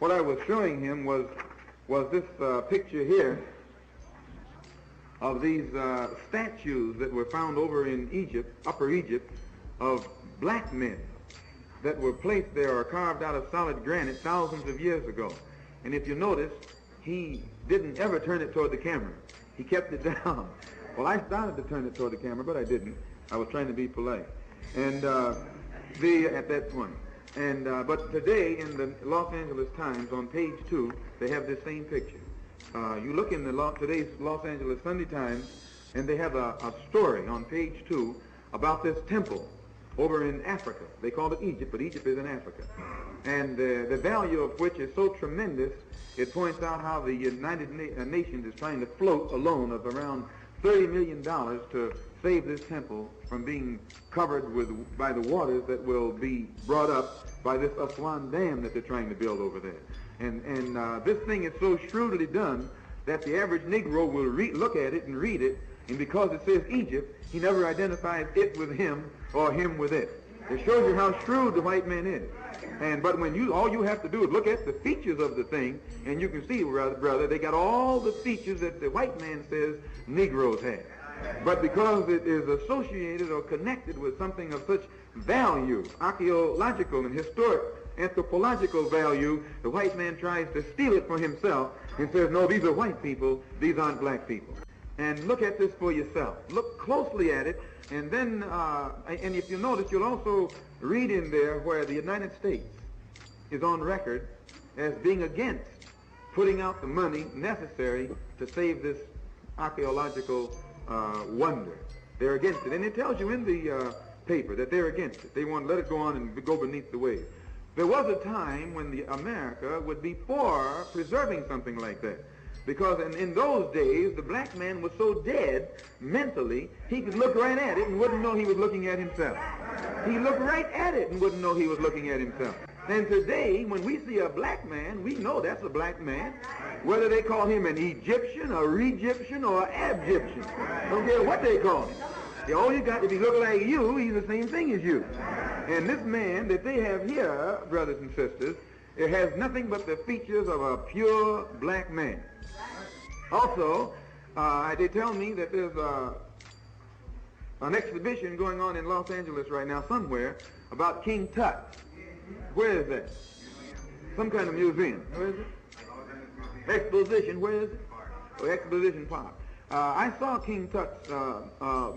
what I was showing him was this picture here of these statues that were found over in Egypt, Upper Egypt, of black men that were placed there or carved out of solid granite thousands of years ago. And if you notice, he didn't ever turn it toward the camera. He kept it down. Well, I started to turn it toward the camera, but I didn't. I was trying to be polite. And at that point. And but today in the Los Angeles Times on page 2, they have this same picture. You look in today's Los Angeles Sunday Times, and they have a story on page 2 about this temple over in Africa. They call it Egypt, but Egypt is in Africa. And the value of which is so tremendous, it points out how the United Nations is trying to float a loan of around $30 million to save this temple from being covered by the waters that will be brought up by this Aswan Dam that they're trying to build over there. And this thing is so shrewdly done that the average Negro will look at it and read it, and because it says Egypt, he never identifies it with him or him with it. It shows you how shrewd the white man is. But when all you have to do is look at the features of the thing, and you can see, brother, they got all the features that the white man says Negroes have. But because it is associated or connected with something of such value, archaeological and historic, anthropological value, the white man tries to steal it for himself and says, no, these are white people, these aren't black people. And look at this for yourself. Look closely at it, and then, and if you notice, you'll also read in there where the United States is on record as being against putting out the money necessary to save this archaeological wonder. They're against it. And it tells you in the paper that they're against it. They want to let it go on and go beneath the waves. There was a time when America would be for preserving something like that. Because in those days, the black man was so dead mentally, he could look right at it and wouldn't know he was looking at himself. He looked right at it and wouldn't know he was looking at himself. And today, when we see a black man, we know that's a black man. Whether they call him an Egyptian, a Re-Egyptian, or an Ab-Egyptian. Don't care what they call him. All you got to be looking like you, he's the same thing as you. And this man that they have here, brothers and sisters, it has nothing but the features of a pure black man. Also, they tell me that there's an exhibition going on in Los Angeles right now somewhere about King Tut. Where is that? Some kind of museum. Where is it? Exposition. Where is it? Oh, Exposition Park. I saw King Tut's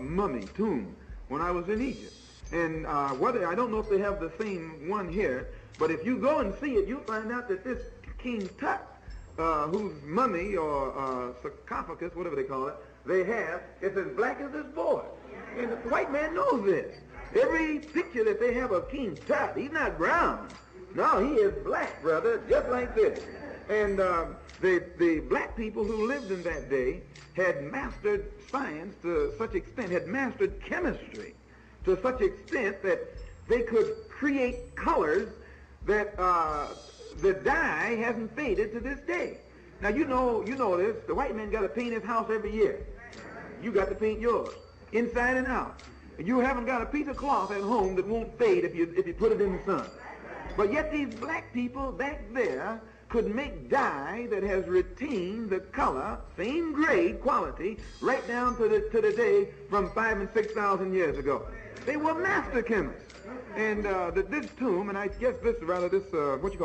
mummy tomb when I was in Egypt. And I don't know if they have the same one here, but if you go and see it, you'll find out that this King Tut, whose mummy or sarcophagus, whatever they call it, they have, it's as black as this board. And the white man knows this. Every picture that they have of King Tut, he's not brown. No, he is black, brother, just like this. And the black people who lived in that day had mastered science to such extent, had mastered chemistry to such extent that they could create colors that the dye hasn't faded to this day. Now you know this. The white man got to paint his house every year. You got to paint yours, inside and out. You haven't got a piece of cloth at home that won't fade if you put it in the sun. But yet these black people back there could make dye that has retained the color, same grade quality, right down to the day from 5,000 and 6,000 years ago. They were master chemists. And this tomb, and I guess this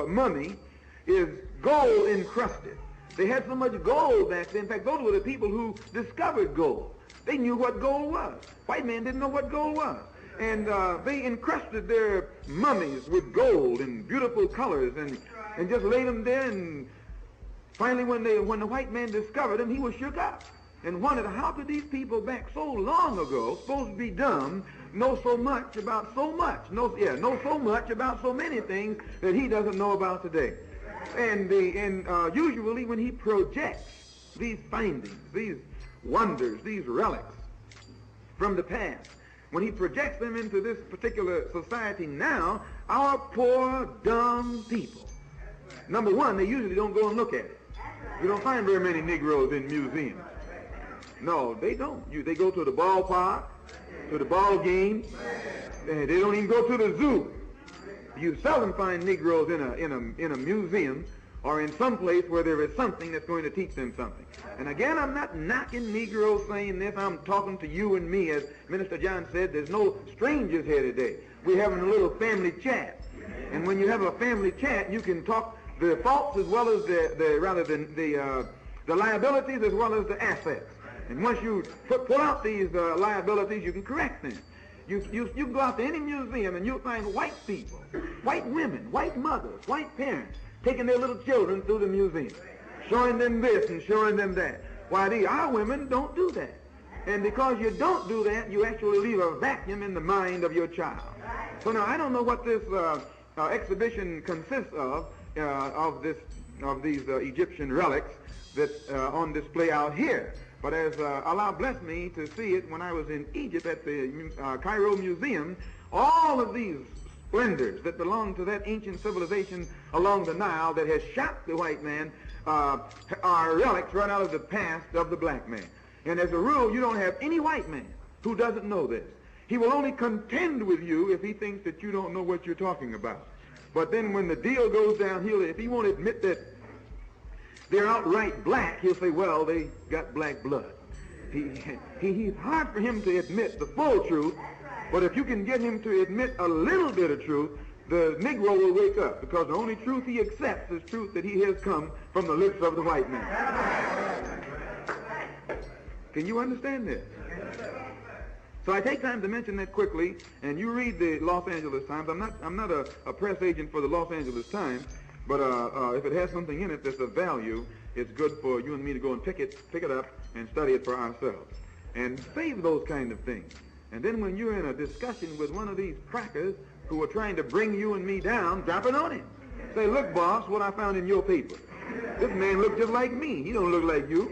mummy, is gold encrusted. They had so much gold back then. In fact, those were the people who discovered gold. They knew what gold was. White man didn't know what gold was. And they encrusted their mummies with gold and beautiful colors and just laid them there. And finally, when the white man discovered them, he was shook up and wondered, how could these people back so long ago, supposed to be dumb, know so much about so much, know so much about so many things that he doesn't know about today. And usually when he projects these findings, these wonders, these relics from the past, when he projects them into this particular society now, our poor, dumb people, number one, they usually don't go and look at it. You don't find very many Negroes in museums. No, they don't. They go to the ballpark, to the ball game. They don't even go to the zoo. You seldom find Negroes in a museum or in some place where there is something that's going to teach them something. And again, I'm not knocking Negroes saying this. I'm talking to you and me. As Minister John said, there's no strangers here today. We're having a little family chat. And when you have a family chat, you can talk the faults as well as the liabilities as well as the assets. And once you pull out these liabilities, you can correct them. You can go out to any museum and you'll find white people, white women, white mothers, white parents taking their little children through the museum, showing them this and showing them that. Why, our women don't do that. And because you don't do that, you actually leave a vacuum in the mind of your child. So now I don't know what this exhibition consists of these Egyptian relics that on display out here. But as Allah blessed me to see it when I was in Egypt at the Cairo Museum, all of these splendors that belong to that ancient civilization along the Nile that has shocked the white man are relics right out of the past of the black man. And as a rule, you don't have any white man who doesn't know this. He will only contend with you if he thinks that you don't know what you're talking about. But then when the deal goes downhill, if he won't admit that they're outright black, he'll say, well, they got black blood. He's hard for him to admit the full truth, but if you can get him to admit a little bit of truth, the Negro will wake up, because the only truth he accepts is truth that he has come from the lips of the white man. Can you understand this? So I take time to mention that quickly, and you read the Los Angeles Times. I'm not a press agent for the Los Angeles Times, but if it has something in it that's of value, it's good for you and me to go and pick it up and study it for ourselves. And save those kind of things. And then when you're in a discussion with one of these crackers who are trying to bring you and me down, drop it on him. Say, look, boss, what I found in your paper. This man looked just like me. He don't look like you.